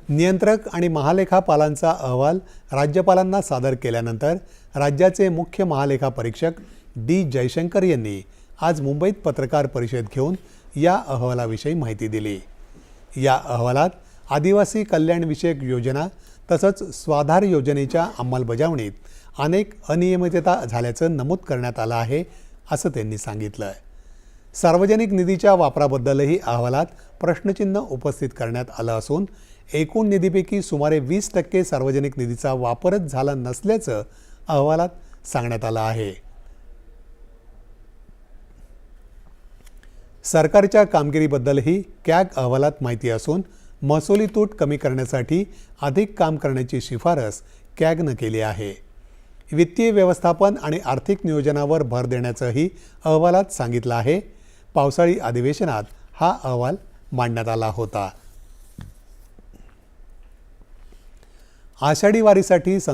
नियंत्रक आणि महालेखापालांचा अहवाल राज्यपालांना सादर केल्यानंतर राज्याचे मुख्य महालेखापरीक्षक डी जयशंकर यांनी आज मुंबईत पत्रकार परिषद घेऊन या अहवालाविषयी माहिती दिली। या अहवालात आदिवासी कल्याणविषयक योजना तसंच स्वाधार योजनेच्या अंमलबजावणीत अनेक अनियमितता झाल्याचं नमूद करण्यात आलं आहे, असं त्यांनी सांगितलं। सार्वजनिक निधीच्या वापराबद्दलही अहवालात प्रश्नचिन्ह उपस्थित करण्यात आलं असून एकूण निधीपैकी सुमारे 20% सार्वजनिक निधीचा वापरच झाला नसल्याचं अहवालात सांगण्यात आलं आहे। सरकारच्या कामगिरीबद्दलही कॅग अहवालात माहिती असून महसुली तूट कमी करण्यासाठी अधिक काम करण्याची शिफारस कॅगनं केली आहे। वित्तीय व्यवस्थापन आणि आर्थिक नियोजनावर भर देण्याचंही अहवालात सांगितलं आहे। पावसाळी अधिवेशनात हा अहवाल मांडण्यात आला होता। आषाढी वारीसाठी